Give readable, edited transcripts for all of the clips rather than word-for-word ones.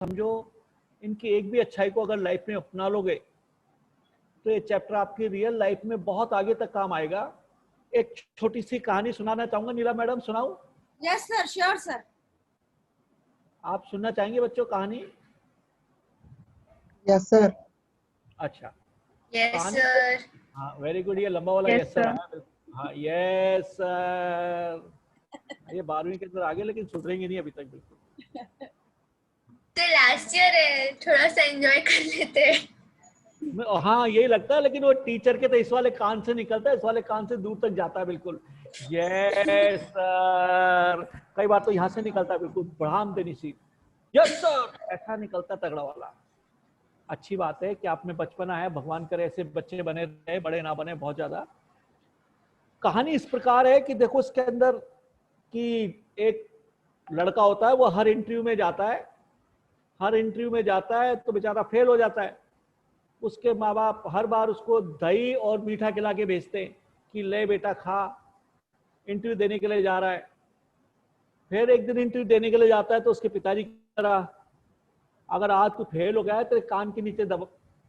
समझो इनकी एक भी अच्छाई को अगर लाइफ में अपना लोगे तो ये चैप्टर आपकी रियल लाइफ में बहुत आगे तक काम आएगा। एक छोटी सी कहानी सुनाना चाहूंगा। नीला मैडम सुनाऊं? Yes sir, sure sir. आप सुनना चाहेंगे बच्चों कहानी? Yes sir. अच्छा, यस कहानी। सर। हाँ, वेरी गुड। ये लंबा वाला यस सर आया। हाँ, यस सर। ये 12वीं के अंदर आगे, लेकिन सुधरेंगे नहीं अभी तक बिल्कुल। तो लास्ट ईयर है, थोड़ा सा एंजॉय कर लेते हैं। हाँ, यही लगता है, लेकिन वो टीचर के तो इस वाले कान से निकलता है, इस वाले कान से दूर तक जाता है बिल्कुल। Yes sir. कई बार तो यहाँ से निकलता है बिल्कुल बढ़ाम देनी सी। यस सर, ऐसा निकलता तगड़ा वाला। अच्छी बात है कि आप में बचपना है, भगवान करे ऐसे बच्चे बने रहे, बड़े ना बने बहुत ज्यादा। कहानी इस प्रकार है कि देखो इसके अंदर कि एक लड़का होता है, वो हर इंटरव्यू में जाता है, हर इंटरव्यू में जाता है तो बेचारा फेल हो जाता है। उसके माँ बाप हर बार उसको दही और मीठा खिला के भेजते हैं कि ले बेटा खा, इंटरव्यू देने के लिए जा रहा है। फिर एक दिन इंटरव्यू देने के लिए जाता है तो उसके पिताजी की तरह, अगर आज तू फेल हो गया है तो कान के नीचे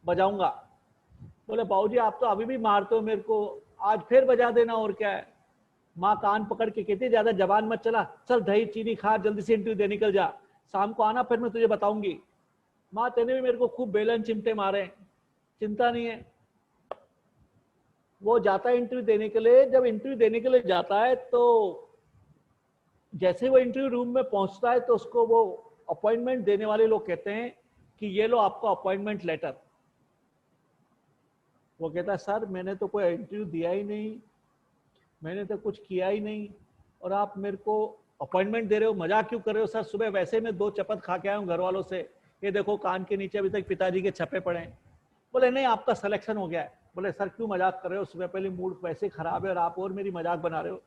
बजाऊंगा। बोले बाबूजी आप तो अभी भी मारते हो मेरे को, आज फिर बजा देना और क्या है। माँ कान पकड़ के कहती ज्यादा जबान मत चला, चल दही चीनी खा, जल्दी से इंटरव्यू दे निकल जा, शाम को आना फिर मैं तुझे बताऊंगी। माँ तेने भी मेरे को खूब बेलन चिमटे मारे, चिंता नहीं है। वो जाता है इंटरव्यू देने के लिए। जब इंटरव्यू देने के लिए जाता है तो जैसे वो इंटरव्यू रूम में पहुंचता है तो उसको वो अपॉइंटमेंट देने वाले लोग कहते हैं कि ये लो आपका अपॉइंटमेंट लेटर। वो कहता है सर मैंने तो कोई इंटरव्यू दिया ही नहीं, मैंने तो कुछ किया ही नहीं, और आप मेरे को अपॉइंटमेंट दे रहे हो, मजाक क्यों कर रहे हो सर? सुबह वैसे मैं 2 चपत खा के आया हूँ घर वालों से, ये देखो कान के नीचे अभी तक पिताजी के छपे पड़े हैं। बोले नहीं आपका सिलेक्शन हो गया है। बोले सर क्यों मजाक कर रहे हो, सुबह पहले मूड वैसे खराब है और आप और मेरी मजाक बना रहे हो।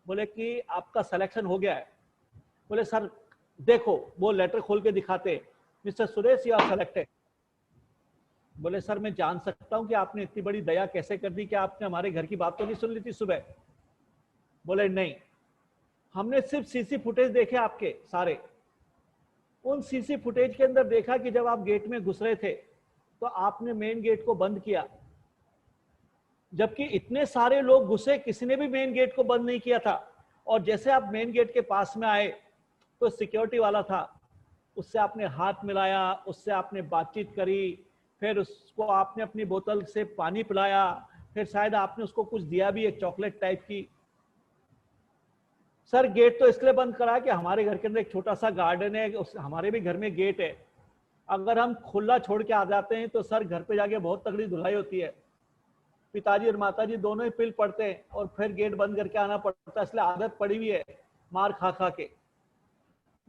बोले कि आपका सिलेक्शन हो गया है। बोले सर देखो, वो लेटर खोल के दिखाते, mister Suresh you are selected. बोले सर मैं जान सकता हूं कि आपने इतनी बड़ी दया कैसे कर दी कि आपने हमारे घर की बात तो नहीं सुन ली थी सुबह? बोले नहीं, हमने सिर्फ सीसी फुटेज देखे आपके सारे। उन सीसी फुटेज के अंदर देखा कि जब आप गेट में घुस रहे थे तो आपने मेन गेट को बंद किया, जबकि इतने सारे लोग घुसे, किसी ने भी मेन गेट को बंद नहीं किया था। और जैसे आप मेन गेट के पास में आए तो सिक्योरिटी वाला था, उससे आपने हाथ मिलाया, उससे आपने बातचीत करी, फिर उसको आपने अपनी बोतल से पानी पिलाया, फिर शायद आपने उसको कुछ दिया भी, एक चॉकलेट टाइप की। सर गेट तो इसलिए बंद करा कि हमारे घर के अंदर एक छोटा सा गार्डन है, हमारे भी घर में गेट है, अगर हम खुला छोड़ के आ जाते हैं तो सर घर पे जाके बहुत तगड़ी धुलाई होती है, पिताजी और माताजी दोनों ही पिल पड़ते हैं और फिर गेट बंद करके आना पड़ता है, इसलिए आदत पड़ी हुई है मार खा खा के।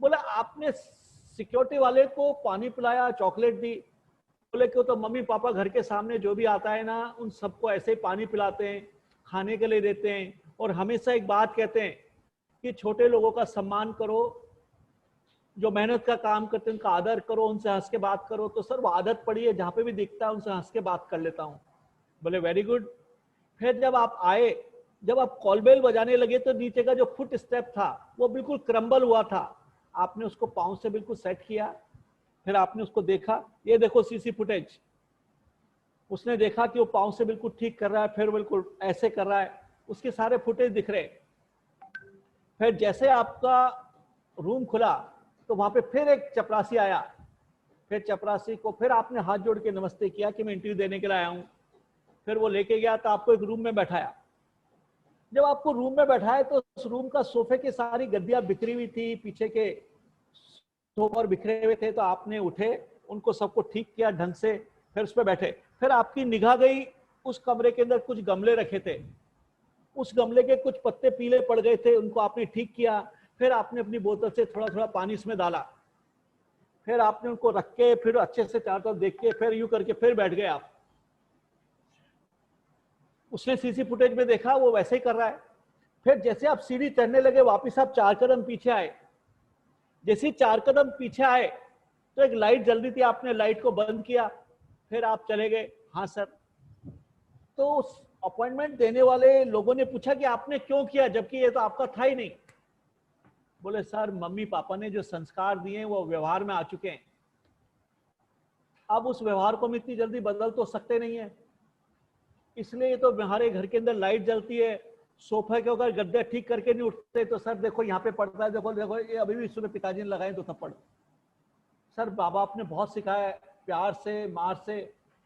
बोला आपने सिक्योरिटी वाले को पानी पिलाया, चॉकलेट दी। बोले क्यों? तो मम्मी पापा घर के सामने जो भी आता है ना उन सबको ऐसे ही पानी पिलाते हैं, खाने के लिए देते हैं, और हमेशा एक बात कहते हैं कि छोटे लोगों का सम्मान करो, जो मेहनत का काम करते हैं उनका आदर करो, उनसे हंस के बात करो। तो सर वो आदत पड़ी है, जहां पे भी दिखता है उनसे हंस के बात कर लेता हूँ। बोले वेरी गुड। फिर जब आप आए, जब आप कॉलबेल बजाने लगे तो नीचे का जो फुट स्टेप था वो बिल्कुल क्रम्बल हुआ था, आपने उसको पांव से बिल्कुल सेट किया, फिर आपने उसको देखा, ये देखो सीसी फुटेज। उसने देखा कि वो पांव से बिल्कुल ठीक कर रहा है, फिर बिल्कुल ऐसे कर रहा है, उसके सारे फुटेज दिख रहे। फिर जैसे आपका रूम खुला तो वहां पे फिर एक चपरासी आया, फिर चपरासी को फिर आपने हाथ जोड़ के नमस्ते किया कि मैं इंटरव्यू देने के लिए आया हूं। फिर वो लेके गया तो आपको एक रूम में बैठाया। जब आपको रूम में बैठाया तो उस रूम का सोफे की सारी गद्दियां बिखरी हुई थी, पीछे के सोफे बिखरे हुए थे, तो आपने उठे, उनको सबको ठीक किया ढंग से, फिर उस पर बैठे। फिर आपकी निगाह गई उस कमरे के अंदर कुछ गमले रखे थे, उस गमले के कुछ पत्ते पीले पड़ गए थे, उनको आपने ठीक किया। फिर आपने अपनी बोतल से थोड़ा थोड़ा पानी इसमें डाला, फिर आपने उनको रख के फिर अच्छे से चारों तरफ देख के फिर यूं करके फिर बैठ गए आप। उसने सीसी फुटेज में देखा वो वैसे ही कर रहा है। फिर जैसे आप सीढ़ी चढ़ने लगे वापिस आप 4 कदम पीछे आए, जैसे ही 4 कदम पीछे आए तो एक लाइट जल रही थी, आपने लाइट को बंद किया, फिर आप चले गए। हाँ सर। तो उस अपॉइंटमेंट देने वाले लोगों ने पूछा कि आपने क्यों किया, जबकि ये तो आपका था ही नहीं। बोले सर मम्मी पापा ने जो संस्कार दिए हैं वो व्यवहार में आ चुके हैं, अब उस व्यवहार को हम इतनी जल्दी बदल तो सकते नहीं है, इसलिए तो हमारे घर के अंदर लाइट जलती है, सोफे के ऊपर गद्दे ठीक करके नहीं उठते, तो सर देखो यहाँ पे पड़ता है, देखो देखो ये अभी भी सुबह पिताजी ने लगाए तो थप्पड़। सर माँ बाप ने बहुत सिखाया है, प्यार से मार से,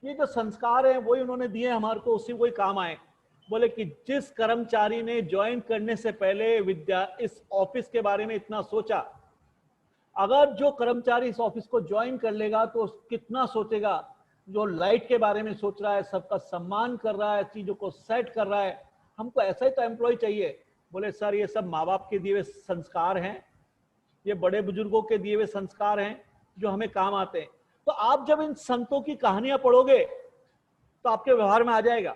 ये जो संस्कार है वही उन्होंने दिए हमारे को, उसी वही काम आए। बोले कि जिस कर्मचारी ने ज्वाइन करने से पहले इस ऑफिस के बारे में इतना सोचा, अगर जो कर्मचारी इस ऑफिस को ज्वाइन कर लेगा तो कितना सोचेगा, जो लाइट के बारे में सोच रहा है, सबका सम्मान कर रहा है, चीजों को सेट कर रहा है, हमको ऐसा ही तो एम्प्लॉय चाहिए। बोले सर ये सब माँ बाप के दिए हुए संस्कार हैं, ये बड़े बुजुर्गों के दिए हुए संस्कार हैं जो हमें काम आते हैं। तो आप जब इन संतों की कहानियां पढ़ोगे तो आपके व्यवहार में आ जाएगा,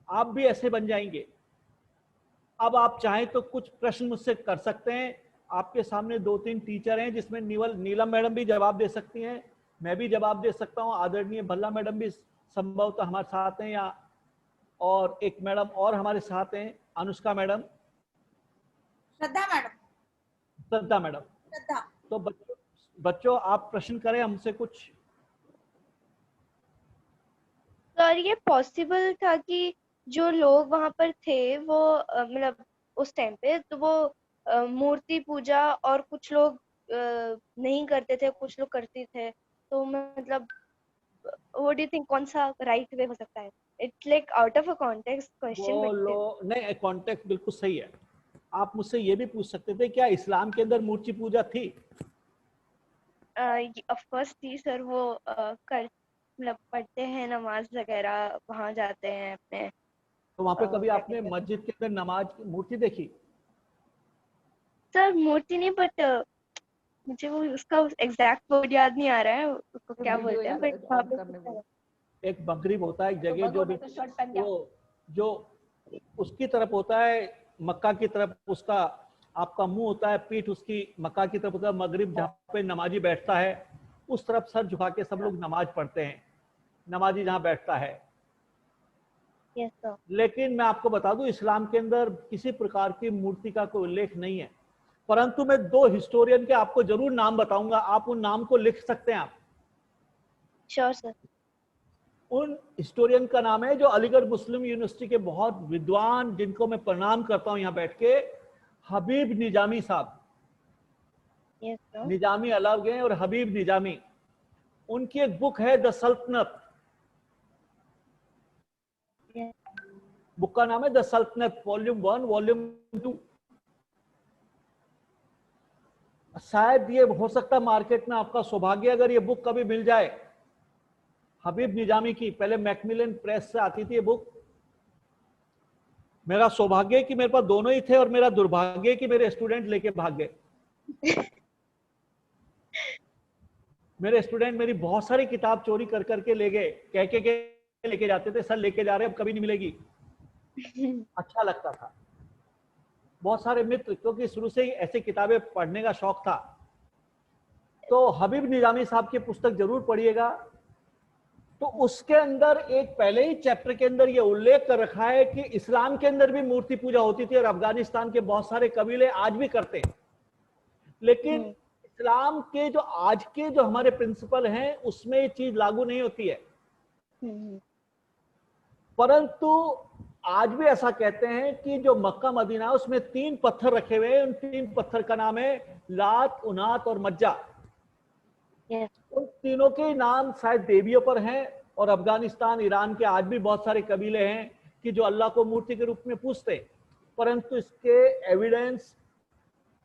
आप भी ऐसे बन जाएंगे। अब आप चाहें तो कुछ प्रश्न मुझसे कर सकते हैं, आपके सामने 2-3 टीचर हैं जिसमें नीलम मैडम भी जवाब दे सकती हैं, मैं भी जवाब दे सकता हूं, आदरणीय भल्ला मैडम भी संभवतः हमारे साथ हैं, या और एक मैडम और हमारे साथ हैं, अनुष्का मैडम, श्रद्धा मैडम। श्रद्धा मैडम। श्रद्धा। तो बच्चों आप प्रश्न करें हमसे कुछ। सर ये पॉसिबल था कि जो लोग वहां पर थे वो मतलब उस टाइम पे तो वो मूर्ति पूजा और कुछ लोग नहीं करते थे, कुछ लोग करते थे, तो मतलब व्हाट डू यू थिंक कौन सा राइट वे हो सकता है? It's like out of a context question बोलो नहीं, कॉन्टेक्स्ट बिल्कुल सही है। आप मुझसे ये भी पूछ सकते थे क्या इस्लाम के अंदर मूर्ति पूजा थी? ऑफ कोर्स थी सर, वो कर मतलब पढ़ते हैं नमाज वगैरह, वहां जाते हैं अपने। तो वहां पे कभी आपने मस्जिद के अंदर नमाज की मूर्ति देखी? सर मूर्ति नहीं, बट मुझे वो उसका एग्जैक्ट वर्ड याद नहीं आ रहा है, उसको क्या बोलते हैं, बट वहाँ पे एक मगरिब होता है, एक जगह तो जो उसकी तरफ होता है, मक्का की तरफ उसका आपका मुंह होता है, पीठ उसकी मक्का की तरफ होता है, मगरिब जहाँ पे नमाजी बैठता है उस तरफ सर झुका के सब लोग नमाज पढ़ते हैं, नमाजी जहाँ बैठता है। Yes sir. लेकिन मैं आपको बता दूं इस्लाम के अंदर किसी प्रकार की मूर्ति का कोई उल्लेख नहीं है, परंतु मैं 2 हिस्टोरियन के आपको जरूर नाम बताऊंगा, आप उन नाम को लिख सकते हैं आप। Sure sir. उन हिस्टोरियन का नाम है जो अलीगढ़ मुस्लिम यूनिवर्सिटी के बहुत विद्वान, जिनको मैं प्रणाम करता हूं यहाँ बैठ के, हबीब निजामी साहब। Yes sir. निजामी अलग हैं और हबीब निजामी, उनकी एक बुक है द सल्तनत, बुक का नाम है द सल्तनत, वॉल्यूम 1 वॉल्यूम 2। शायद ये हो सकता है मार्केट में आपका सौभाग्य अगर ये बुक कभी मिल जाए, हबीब निजामी की, पहले मैकमिलन प्रेस से आती थी ये बुक। मेरा सौभाग्य है कि मेरे पास दोनों ही थे और मेरा दुर्भाग्य है कि मेरे स्टूडेंट लेके भाग गए। मेरे स्टूडेंट मेरी बहुत सारी किताब चोरी कर करके ले गए, कह के लेके जाते थे सर लेके जा रहे हैं अब कभी नहीं मिलेगी। अच्छा लगता था। बहुत सारे मित्र, क्योंकि शुरू से ही ऐसी किताबें पढ़ने का शौक था। तो हबीब निजामी साहब की पुस्तक जरूर पढ़िएगा। तो उसके अंदर एक पहले ही चैप्टर के अंदर ये उल्लेख कर रखा है कि इस्लाम के अंदर भी मूर्ति पूजा होती थी और अफगानिस्तान के बहुत सारे कबीले आज भी करते हैं, लेकिन इस्लाम के जो आज के जो हमारे प्रिंसिपल हैं उसमें ये चीज लागू नहीं होती है। परंतु आज भी ऐसा कहते हैं कि जो मक्का मदीना है उसमें 3 पत्थर रखे हुए हैं, उन 3 पत्थर का नाम है लात, उनात और मज्जा। उन तीनों के नाम शायद देवियों पर हैं और अफगानिस्तान, ईरान के आज भी बहुत सारे कबीले हैं कि जो अल्लाह को मूर्ति के रूप में पूजते हैं, परंतु इसके एविडेंस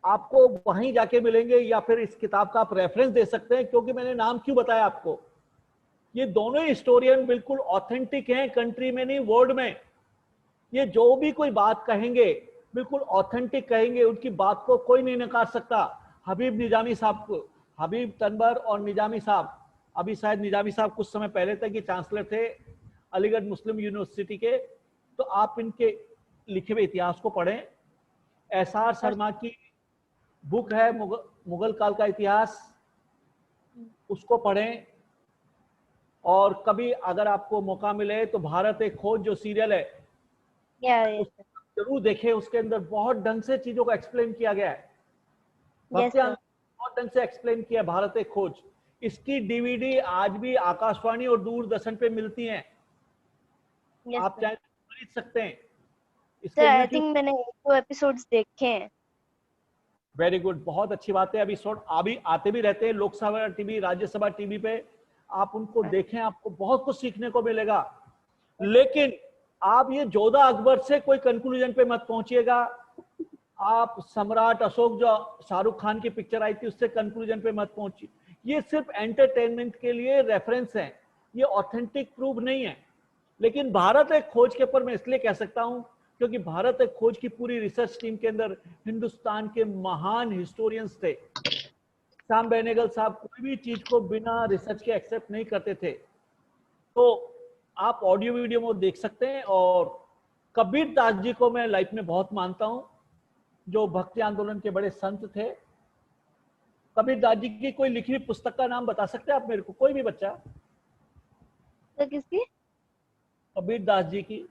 आपको वहीं जाके मिलेंगे या फिर इस किताब का आप रेफरेंस दे सकते हैं। क्योंकि मैंने नाम क्यों बताया आपको, ये दोनों हिस्टोरियन बिल्कुल ऑथेंटिक हैं, कंट्री में नहीं वर्ल्ड में। ये जो भी कोई बात कहेंगे बिल्कुल ऑथेंटिक कहेंगे, उनकी बात को कोई नहीं नकार सकता। हबीब निजामी साहब को, हबीब तनवर और निजामी साहब, अभी शायद निजामी साहब कुछ समय पहले तक ये चांसलर थे अलीगढ़ मुस्लिम यूनिवर्सिटी के। तो आप इनके लिखे हुए इतिहास को पढ़ें। एसआर शर्मा की बुक है मुगल काल का इतिहास, उसको पढ़ें। और कभी अगर आपको मौका मिले तो भारत एक खोज जो सीरियल है जरूर देखें, उसके अंदर बहुत ढंग से चीजों को एक्सप्लेन किया गया है। भक्ति sir. बहुत ढंग से एक्सप्लेन किया है भारत एक खोज। इसकी डीवीडी आज भी आकाशवाणी और दूरदर्शन पे मिलती हैं। Yes, आप sir. चाहे तो खरीद सकते हैं Sir, इसके I YouTube। think मैंने 1-2 एपिसोड्स देखे हैं। वेरी गुड, बहुत अच्छी बात है। एपिसोड अभी आते भी रहते हैं लोकसभा टीवी, राज्यसभा टीवी पे, आप उनको देखें, आपको बहुत कुछ सीखने को मिलेगा। लेकिन आप ये जोधा अकबर से कोई कंक्लूजन पे मत पहुंचिएगा। आप सम्राट अशोक जो शाहरुख खान की पिक्चर आई थी उससे कंक्लूजन पे मत पहुंचिए। ये सिर्फ एंटरटेनमेंट के लिए रेफरेंस है, ये ऑथेंटिक प्रूफ नहीं है। लेकिन भारत एक खोज के ऊपर मैं इसलिए कह सकता हूं क्योंकि भारत एक खोज की पूरी रिसर्च टीम के अंदर हिंदुस्तान के महान हिस्टोरियंस थे। श्याम बेनेगल साहब कोई भी चीज को बिना रिसर्च के एक्सेप्ट नहीं करते थे। तो आप ऑडियो वीडियो में देख सकते हैं। और कबीर दास जी को मैं लाइफ में बहुत मानता हूं, जो भक्ति आंदोलन के बड़े संत थे। कबीर दास जी की कोई लिखी हुई पुस्तक का नाम बता सकते हैं आप मेरे को, कोई भी बच्चा? तो किसकी? कबीर दास जी की।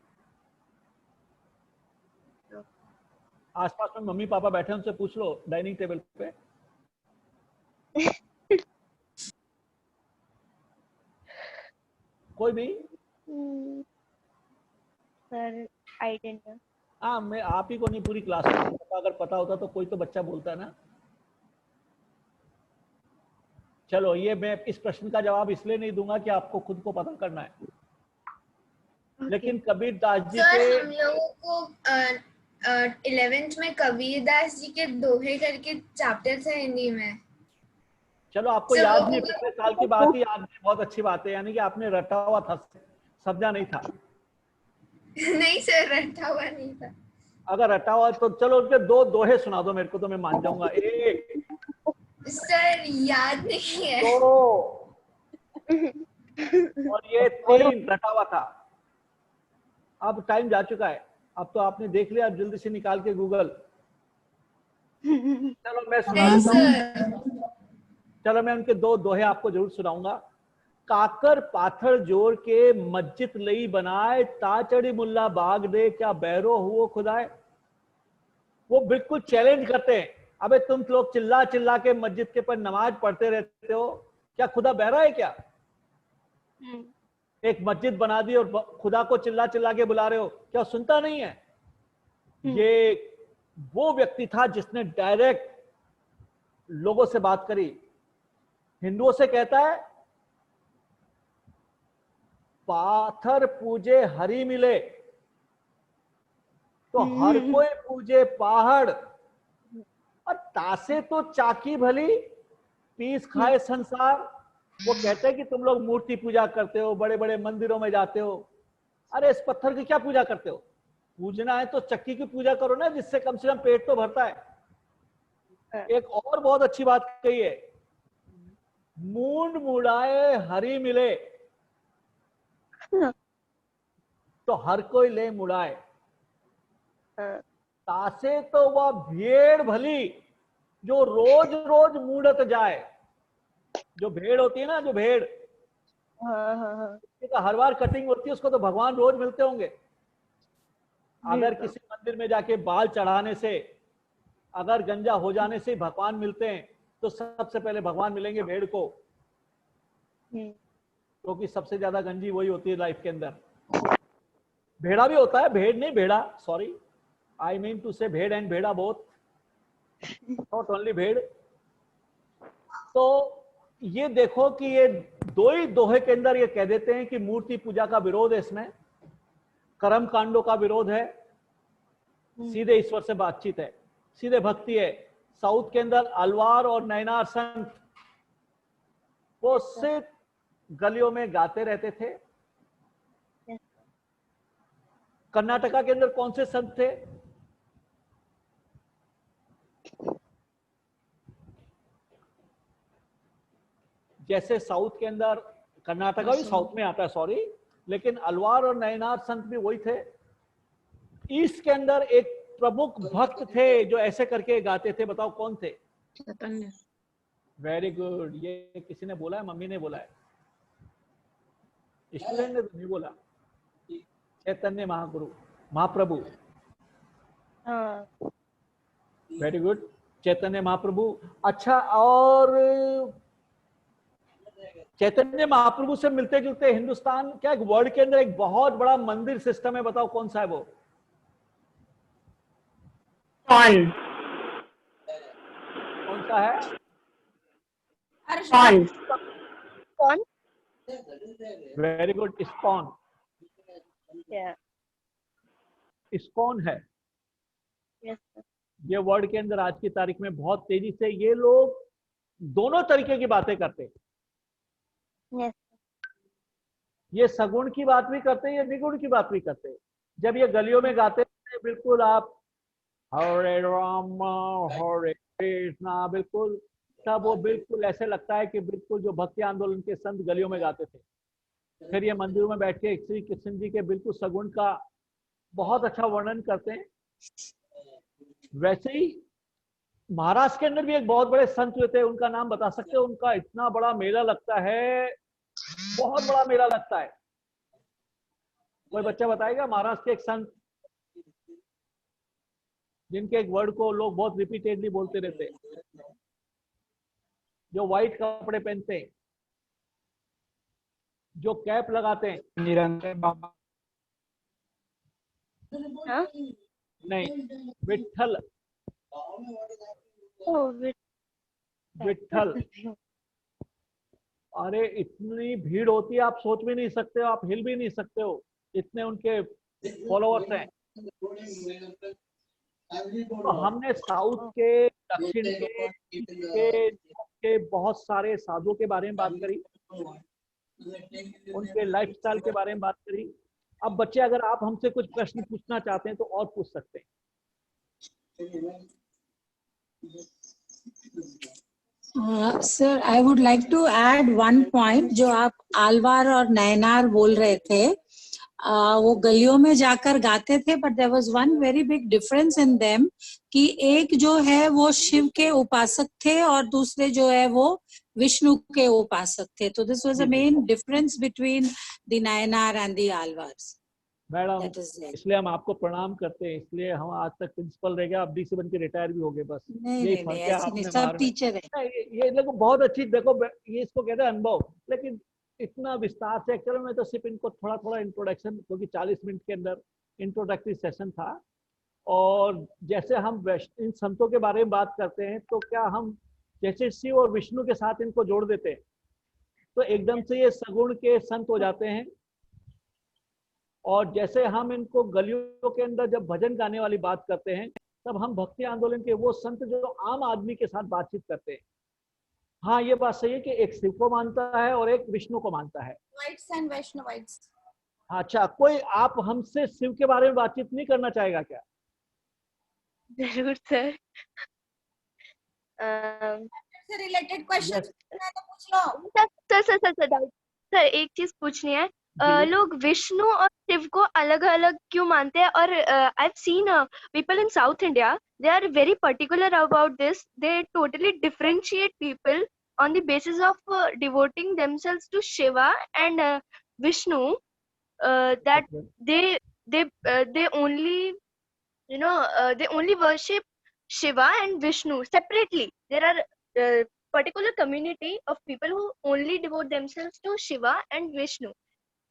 आसपास में मम्मी पापा बैठे हैं, उनसे पूछ लो डाइनिंग टेबल पे। कोई भी? Sir I didn't know. हाँ, मैं आप ही को नहीं, पूरी क्लास में पता, अगर पता होता तो कोई तो बच्चा बोलता है ना। चलो, ये मैं इस प्रश्न का जवाब इसलिए नहीं दूंगा कि आपको खुद को पता करना है। लेकिन कबीर दास जी सर के, हम लोगों को 11th में कबीर दास जी के दोहे करके चैप्टर थे हिंदी में। चलो आपको सर, याद वो नहीं, पिछले साल की बात ही याद नहीं, बहुत अच्छी बात है। यानी कि आपने रटा हुआ था, समझा नहीं था। नहीं सर, रटा हुआ नहीं था। अगर रटा हुआ तो चलो उनके दो दोहे सुना दो मेरे को, तो मैं मान जाऊंगा। एक, सर याद नहीं है। दो, और ये तीन रटा हुआ था। अब टाइम जा चुका है, अब तो आपने देख लिया, अब जल्दी से निकाल के गूगल। चलो मैं सुना नहीं देता हूँ। सर, चलो मैं उनके दो दोहे आपको जरूर सुनाऊंगा। काकर पाथर जोड़ के मस्जिद लई बनाए, ताचड़ी मुल्ला बाग दे, क्या बैरो हुओ खुदाए। वो बिल्कुल चैलेंज करते हैं, अबे तुम लोग चिल्ला चिल्ला के मस्जिद के पर नमाज पढ़ते रहते हो, क्या खुदा बहरा है क्या? एक मस्जिद बना दी और खुदा को चिल्ला चिल्ला के बुला रहे हो, क्या सुनता नहीं है? ये वो व्यक्ति था जिसने डायरेक्ट लोगों से बात करी। हिंदुओं से कहता है, पाथर पूजे हरि मिले, तो हर कोई पूजे पहाड़, और तासे तो चाकी भली, पीस खाए संसार। वो कहते हैं कि तुम लोग मूर्ति पूजा करते हो, बड़े बड़े मंदिरों में जाते हो, अरे इस पत्थर की क्या पूजा करते हो? पूजना है तो चक्की की पूजा करो ना, जिससे कम से कम पेट तो भरता है। एक और बहुत अच्छी बात कही है, मूंड मुड़ाए हरि मिले, तो हर कोई ले मुड़ाए, तासे तो वह भेड़ भली, जो रोज रोज मूड़त जाए। जो भेड़ होती है ना, जो भेड़, तो हर बार कटिंग होती है, उसको तो भगवान रोज मिलते होंगे। अगर किसी मंदिर में जाके बाल चढ़ाने से, अगर गंजा हो जाने से भगवान मिलते हैं, तो सबसे पहले भगवान मिलेंगे भेड़ को, क्योंकि सबसे ज्यादा गंजी वही होती है लाइफ के अंदर। भेड़ा भी होता है, भेड़ नहीं, भेड़ा, सॉरी, आई मीन टू से भेड़ एंड भेड़ा बोथ, नॉट ओनली भेड़। तो ये देखो कि ये दो ही दोहे के अंदर ये कह देते हैं कि मूर्ति पूजा का विरोध है, इसमें कर्म कांडों का विरोध है, सीधे ईश्वर से बातचीत है, सीधे भक्ति है। साउथ के अंदर अलवार और नैनार संत वो सिर्फ गलियों में गाते रहते थे। कर्नाटका के अंदर कौन से संत थे? जैसे साउथ के अंदर, कर्नाटका भी साउथ में आता है, सॉरी, लेकिन अलवार और नैनार संत भी वही थे। ईस्ट के अंदर एक प्रमुख भक्त थे जो ऐसे करके गाते थे, बताओ कौन थे? चैतन्य। वेरी गुड, ये किसी ने बोला है? मम्मी ने बोला है, स्टूडेंट ने तो नहीं बोला। चैतन्य महागुरु, महाप्रभु। हाँ, वेरी गुड, चैतन्य महाप्रभु। अच्छा, और चैतन्य महाप्रभु से मिलते जुलते हिंदुस्तान क्या एक वर्ल्ड के अंदर एक बहुत बड़ा मंदिर सिस्टम है, बताओ कौन सा है वो? कौन कौन सा है? कौन कौन? Very good, ISKCON. Yeah, ISKCON है। yes, sir. ये वर्ल्ड के अंदर आज की तारीख में बहुत तेजी से ये लोग दोनों तरीके की बातें करते हैं। Yes, ये सगुण की बात भी करते हैं, ये निगुण की बात भी करते हैं। जब ये गलियों में गाते हैं बिल्कुल आप हरे राम हरे कृष्णा, बिल्कुल तब वो बिल्कुल ऐसे लगता है कि बिल्कुल जो भक्ति आंदोलन के संत गलियों में गाते थे। फिर ये मंदिरों में बैठ के श्री कृष्ण जी के बिल्कुल सगुण का बहुत अच्छा वर्णन करते हैं। वैसे ही महाराष्ट्र के अंदर भी एक बहुत बड़े संत हुए थे, उनका नाम बता सकते हो? उनका इतना बड़ा मेला लगता है, बहुत बड़ा मेला लगता है। कोई बच्चा बताएगा? महाराष्ट्र के एक संत जिनके एक वर्ड को लोग बहुत रिपीटेडली बोलते रहते हैं, जो व्हाइट कपड़े पहनते हैं, जो कैप लगाते हैं। निरंतर बाबा। हाँ? नहीं, विठल। Oh, विठल। अरे इतनी भीड़ होती है, आप सोच भी नहीं सकते हो, आप हिल भी नहीं सकते हो, इतने उनके फॉलोअर्स हैं। तो हमने साउथ के, दक्षिण के, के बहुत सारे साधुओं के बारे में बात करी, उनके लाइफस्टाइल के बारे में बात करी। अब बच्चे अगर आप हमसे कुछ प्रश्न पूछना चाहते हैं तो और पूछ सकते हैं। Sir I would like to add one point. जो आप आलवार और नयनार बोल रहे थे, वो गलियों में जाकर गाते थे, but there was one very big difference in them कि एक जो है वो शिव के उपासक थे और दूसरे जो है वो विष्णु के उपासक थे। तो this was a main difference between the Nayanar and the Alvars. Madam इसलिए हम आपको प्रणाम करते हैं, इसलिए हम आज तक प्रिंसिपल रह गए, आप डीसी बन के रिटायर भी हो गए। बस नहीं, ऐसे नहीं, सब टीचर है। ये देखो बहुत अच्छी, देखो ये इसको कहते हैं अनुभव, लेकिन इतना विस्तार से एक्चुअली में तो सिर्फ इनको थोड़ा थोड़ा इंट्रोडक्शन, क्योंकि 40 मिनट के अंदर इंट्रोडक्टरी सेशन था। और जैसे हम इन संतों के बारे में बात करते हैं तो क्या हम जैसे शिव और विष्णु के साथ इनको जोड़ देते हैं तो एकदम से ये सगुण के संत हो जाते हैं। और जैसे हम इनको गलियों के अंदर जब भजन गाने वाली बात करते हैं तब हम भक्ति आंदोलन के वो संत जो आम आदमी के साथ बातचीत करते हैं। हाँ, ये बात सही है कि एक शिव को मानता है और एक विष्णु को मानता है। अच्छा, कोई आप हमसे शिव के बारे में बातचीत नहीं करना चाहेगा क्या? जरूर सर। से रिलेटेड क्वेश्चन तो पूछ लो। सर एक चीज पूछनी है। लोग विष्णु और शिव को अलग अलग क्यों मानते हैं? और I have seen people in South India, they are very particular about this. They totally differentiate people on the basis of devoting themselves to Shiva and Vishnu, that they only, you know, they only worship Shiva and Vishnu separately. There are particular community of people who only devote themselves to Shiva and Vishnu.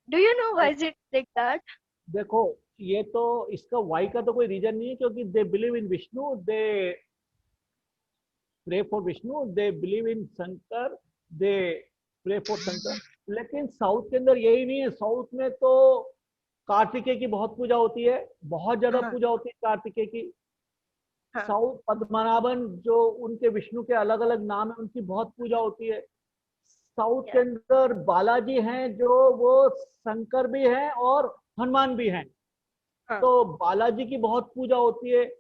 Do you know why is it like that? देखो, ये तो इसका Y का तो कोई reason नहीं है, क्योंकि they believe in Vishnu, they pray for Vishnu, they believe in Shankar, they pray for Shankar। लेकिन साउथ के अंदर यही नहीं है। साउथ में तो कार्तिकेय की बहुत पूजा होती है, बहुत ज्यादा पूजा होती है कार्तिकेय की। साउथ पद्मनाभन जो उनके विष्णु के अलग अलग नाम है, उनकी बहुत पूजा होती है। साउथ के अंदर बालाजी हैं जो वो शंकर भी हैं और हनुमान भी हैं। तो बालाजी की बहुत पूजा होती है।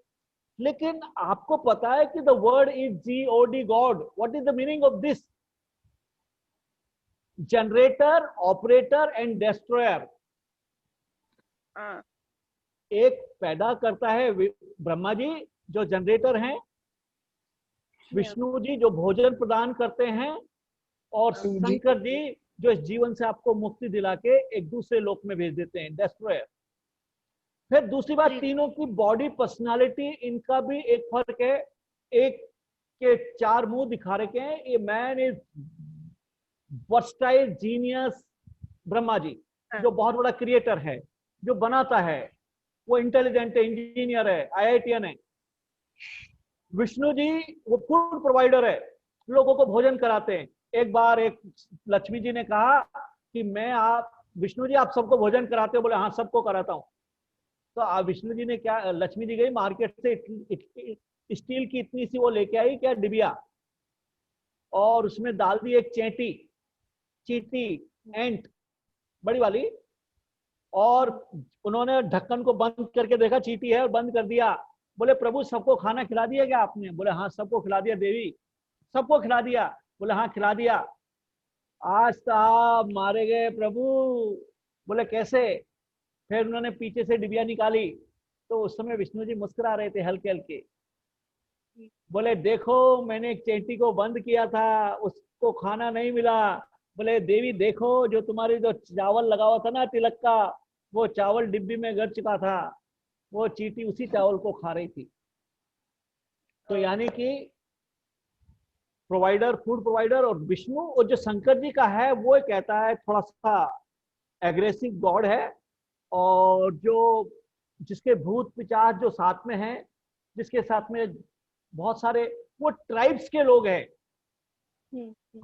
लेकिन आपको पता है कि the word is GOD, God. What is the meaning of this? Generator, operator and destroyer. एक पैदा करता है ब्रह्मा जी जो जनरेटर हैं, विष्णु जी जो भोजन प्रदान करते हैं, और शंकर जी जो इस जीवन से आपको मुक्ति दिला के एक दूसरे लोक में भेज देते हैं, डिस्ट्रॉयर। फिर दूसरी बात, तीनों की बॉडी पर्सनालिटी, इनका भी एक फर्क है। एक के 4 मुंह दिखा रखे हैं। ये man is versatile genius Brahma ji, जो बहुत बड़ा क्रिएटर है, जो बनाता है, वो इंटेलिजेंट है, इंजीनियर है, IITian है। विष्णु जी वो फूड प्रोवाइडर है, लोगों को भोजन कराते हैं। एक बार एक लक्ष्मी जी ने कहा कि मैं आप विष्णु जी आप सबको भोजन कराते हो? बोले हाँ सबको कराता हूँ। तो विष्णु जी ने क्या, लक्ष्मी जी गई मार्केट से स्टील की इतनी सी वो लेके आई क्या डिबिया, और उसमें डाल दी एक चींटी एंट बड़ी वाली, और उन्होंने ढक्कन को बंद करके देखा चींटी है और बंद कर दिया। बोले प्रभु सबको खाना खिला दिया क्या आपने? बोले हाँ सबको खिला दिया देवी, सबको खिला दिया। बोले हाँ खिला दिया। आज तो आप मारे गए प्रभु। बोले कैसे? फिर उन्होंने पीछे से डिबिया निकाली, तो उस समय विष्णु जी मुस्कुरा रहे थे हल्के हल्के। बोले देखो मैंने एक चींटी को बंद किया था, उसको खाना नहीं मिला। बोले देवी देखो जो तुम्हारी जो चावल लगा हुआ था ना तिलक का, वो चावल डिब्बी में गिर चुका था, वो चींटी उसी चावल को खा रही थी। तो यानी कि प्रोवाइडर, फूड प्रोवाइडर, और विष्णु और जो शंकर जी का है वो कहता है थोड़ा सा एग्रेसिव गॉड है, और जो जिसके भूत पिशाच जो साथ में हैं, जिसके साथ में बहुत सारे वो ट्राइब्स के लोग हैं।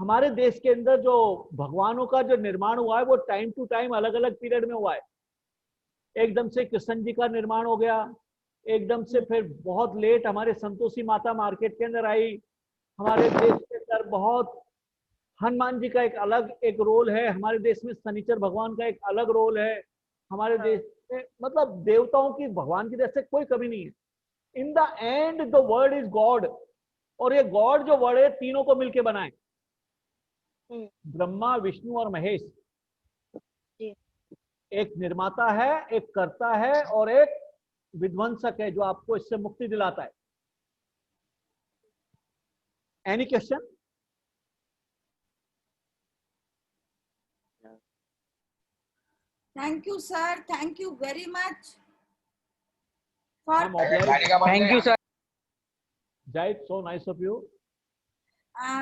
हमारे देश के अंदर जो भगवानों का जो निर्माण हुआ है वो टाइम टू टाइम अलग अलग पीरियड में हुआ है। एकदम से कृष्ण जी का निर्माण हो गया, एकदम से फिर बहुत लेट हमारे संतोषी माता मार्केट के अंदर आई। हमारे देश के अंदर बहुत हनुमान जी का एक अलग एक रोल है, हमारे देश में शनिचर भगवान का एक अलग रोल है। हमारे देश में मतलब देवताओं की भगवान की जैसे कोई कमी नहीं है। In the end the word is God, और ये गॉड जो वर्ड है तीनों को मिलके बनाए, ब्रह्मा विष्णु और महेश। एक निर्माता है, एक कर्ता है, और एक विध्वंसक है जो आपको इससे मुक्ति दिलाता है। Any question? Thank you, sir. Thank you very much. Thank you, sir. Jahid, so nice of you.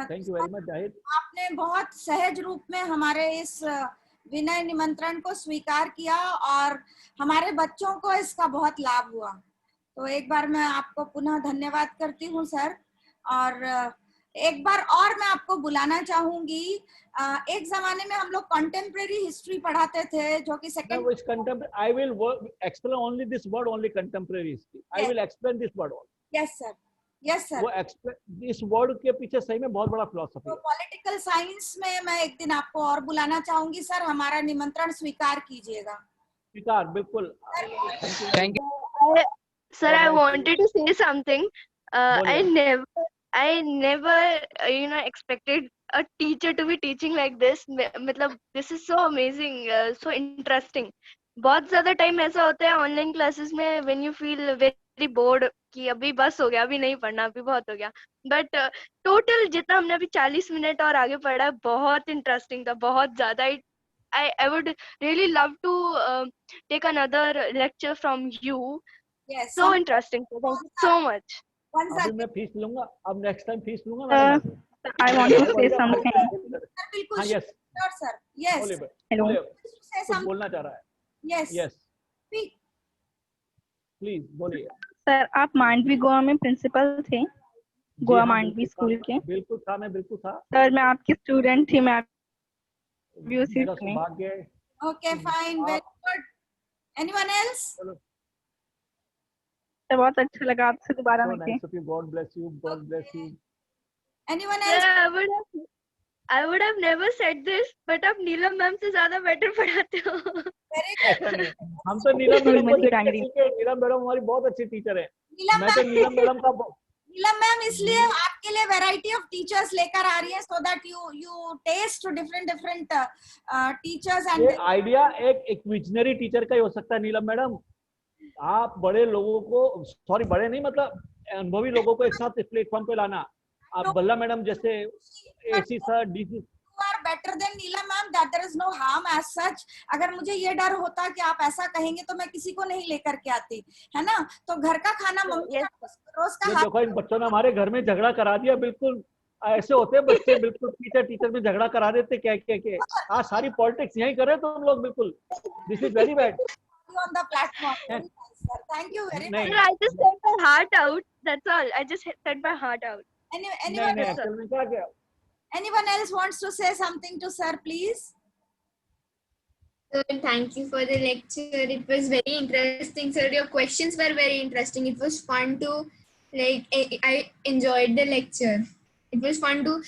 Thank you very much, Jahid. आपने बहुत सहज रूप में हमारे इस विनय निमंत्रण को स्वीकार किया और हमारे बच्चों को इसका बहुत लाभ हुआ। तो एक बार मैं आपको पुनः धन्यवाद करती हूँ सर। और एक बार और मैं आपको बुलाना चाहूंगी। एक जमाने में हम लोग कंटेम्प्रेरी हिस्ट्री पढ़ाते थे, जो कि second which contemporary? I will explain only this word, only contemporary history. I will explain this word only. Yes sir. Yes sir. वो इस वर्ड के पीछे सही में बहुत बड़ा फिलॉसफी तो है। पॉलिटिकल साइंस में मैं एक दिन आपको और बुलाना चाहूंगी सर, हमारा निमंत्रण स्वीकार कीजिएगा। स्वीकार, बिल्कुल। Thank you. Sir, I wanted to say something. I never, expected a teacher to be teaching like this. मतलब this is so amazing, so interesting. बहुत ज्यादा टाइम ऐसा होता है ऑनलाइन क्लासेस में when you feel very bored कि अभी बस हो गया, अभी नहीं पढ़ना, अभी बहुत हो गया। बट टोटल जितना हमने अभी 40 मिनट और आगे पढ़ा है बहुत इंटरेस्टिंग था, बहुत ज्यादा। I would really love to take another lecture from you. Yes. So interesting. Thank you so much. अभी मैं फीस लूंगा, अब नेक्स्ट टाइम फीस लूंगा। I want to say something. हाँ, yes. Sure, sir. Yes. Hello. Say कुछ something. बोलना चाह रहा है। Yes. Yes. Speak. प्लीज बोलिए। सर आप मांडवी गोवा में प्रिंसिपल थे, गोवा मांडवी स्कूल के? बिल्कुल था, मैं बिल्कुल था। सर मैं आपकी स्टूडेंट थी, मैं भी उसी मेरा में। सौभाग्य है। Okay, fine. Very good. Anyone else? Sir बहुत अच्छा लगा आपसे दोबारा So मिलके। nice of you. God bless you. God bless you. Anyone else? Yeah, I would have never said this, but आप नीलम मैम से ज्यादा बेटर पढ़ाते हो। Very ऐसा good. नहीं, हम तो नीलम मैडम को मनी देख के टांगरी। सीखे। नीलम मैडम हमारी बहुत अच्छी टीचर है। नीलम मैं तो नीलम मैडम का मैम इसलिए आपके लिए वैरायटी ऑफ टीचर्स लेकर आ रही है, so that you taste different teachers and ये आइडिया एक विजनरी टीचर का ही हो सकता है। नीलम मैडम, आप बड़े लोगों को, सॉरी बड़े नहीं मतलब अनुभवी लोगों को एक साथ इस प्लेटफॉर्म पे लाना। आप बल्ला मैडम जैसे, AC sir, DC, you are better than Neela ma'am that there is no harm as such. अगर मुझे ये डर होता कि आप ऐसा कहेंगे तो मैं किसी को नहीं लेकर के आती, है ना? तो घर का खाना मम्मी का रोज का हाथ। देखो इन बच्चों ने हमारे घर में झगड़ा करा दिया, बिल्कुल ऐसे होते हैं बच्चे, बिल्कुल टीचर में झगड़ा करा देते, क्या आज सारी पॉलिटिक्स यही कर रहे हो तुम लोग, बिल्कुल this is very bad on the platform. Very nice, sir. Thank you very much. I just said my heart out. That's all. I just said my heart out. Anyone else wants to say something to sir, please? Sir, thank you for the lecture. It was very interesting, sir. Your questions were very interesting. It was fun to, like, I enjoyed the lecture. It was fun to,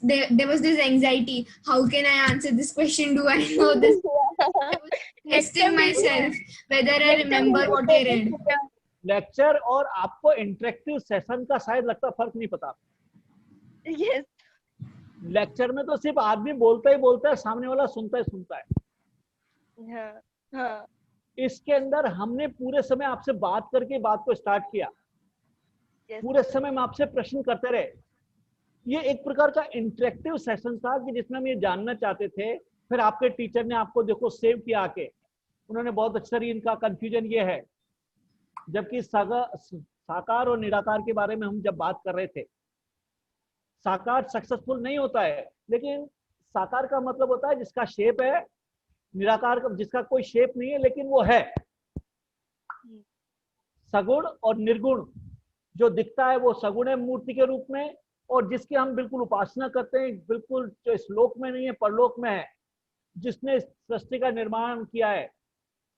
there was this anxiety. How can I answer this question? Do I know this? I was testing myself whether I remember what I read. Lecture और आपको interactive session का शायद लगता फर्क नहीं पता। Yes. Lecture में तो सिर्फ आदमी बोलता है, सामने वाला सुनता है। हाँ। इसके अंदर हमने पूरे समय आपसे बात करके बात को स्टार्ट किया। Yes. पूरे समय हम आपसे प्रश्न करते रहे। ये एक प्रकार का इंटरेक्टिव सेशन था कि जिसमें हम ये जानना चाहते थे। फिर आपके टीचर ने आपको देखो सेव किया आके, उन्होंने बहुत अच्छा, इनका कंफ्यूजन ये है, जबकि साकार और निराकार के बारे में हम जब बात कर रहे थे, साकार सक्सेसफुल नहीं होता है, लेकिन साकार का मतलब होता है जिसका शेप है, निराकार का जिसका कोई शेप नहीं है लेकिन वो है। सगुण और निर्गुण जो दिखता है वो सगुण है मूर्ति के रूप में, और जिसकी हम बिल्कुल उपासना करते हैं, बिल्कुल जो श्लोक में नहीं है परलोक में है, जिसने सृष्टि का निर्माण किया है,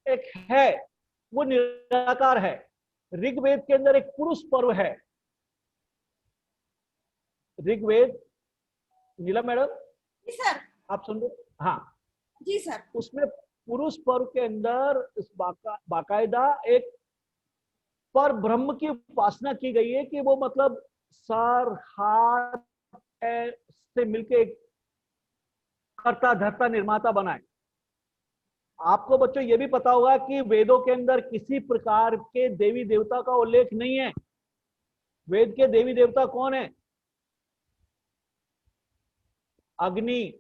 एक है वो निराकार है। ऋग्वेद के अंदर एक पुरुष पर्व है। ऋग्वेद, नीला मैडम जी सर, आप सुन रहे? हाँ जी सर। उसमें पुरुष पर्व के अंदर इस बाकायदा एक पर ब्रह्म की उपासना की गई है कि वो मतलब सर हाथ से मिलके एक कर्ता धर्ता निर्माता बनाए। आपको बच्चों ये भी पता होगा कि वेदों के अंदर किसी प्रकार के देवी देवता का उल्लेख नहीं है। वेद के देवी देवता कौन है? अग्नि,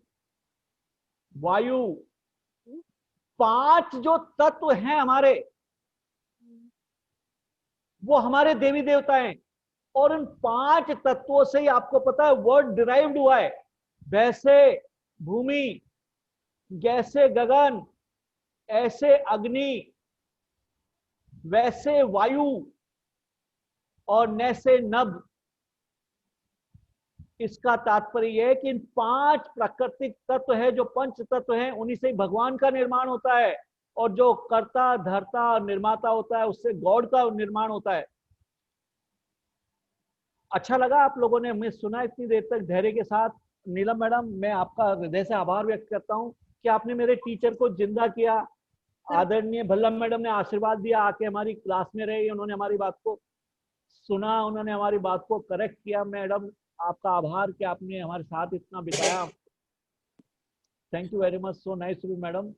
वायु, 5 जो तत्व हैं हमारे, वो हमारे देवी देवता हैं। और उन 5 तत्वों से ही आपको पता है वर्ड डिराइव्ड हुआ है। वैसे भूमि, जैसे गगन, ऐसे अग्नि, वैसे वायु और नैसे नभ। इसका तात्पर्य यह है कि इन 5 प्राकृतिक तत्व है, जो पंच तत्व हैं, उन्हीं से भगवान का निर्माण होता है। और जो कर्ता धर्ता निर्माता होता है, उससे गॉड का निर्माण होता है। अच्छा लगा आप लोगों ने हमें सुना इतनी देर तक धैर्य के साथ। नीलम मैडम, मैं आपका हृदय से आभार व्यक्त करता हूं कि आपने मेरे टीचर को जिंदा किया। आदरणीय भल्लम मैडम ने आशीर्वाद दिया, आके हमारी क्लास में रही, उन्होंने हमारी बात को सुना, उन्होंने हमारी बात को करेक्ट किया। मैडम आपका आभार कि आपने हमारे साथ इतना बिताया। Thank you very much, so nice to be madam,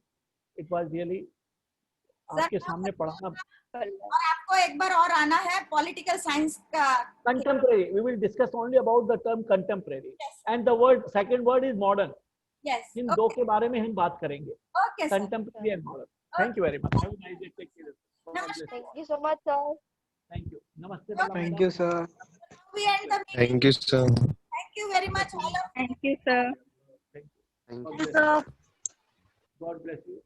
it was really आपके सामने पढ़ाना। और आपको एक बार और आना है पॉलिटिकल साइंस का। Contemporary, we will discuss only about the term contemporary, yes. And the word, second word is modern. Yes. इन दो के बारे में हम बात करेंगे। Okay, contemporary and modern. Thank you very much. Have a nice day. Take care. Thank you so much, sir. Thank you. Namaste. Thank you, sir. We end the meeting. Thank you, sir. Thank you very much, all of you. Thank you, sir. Thank you. God bless you. God bless you.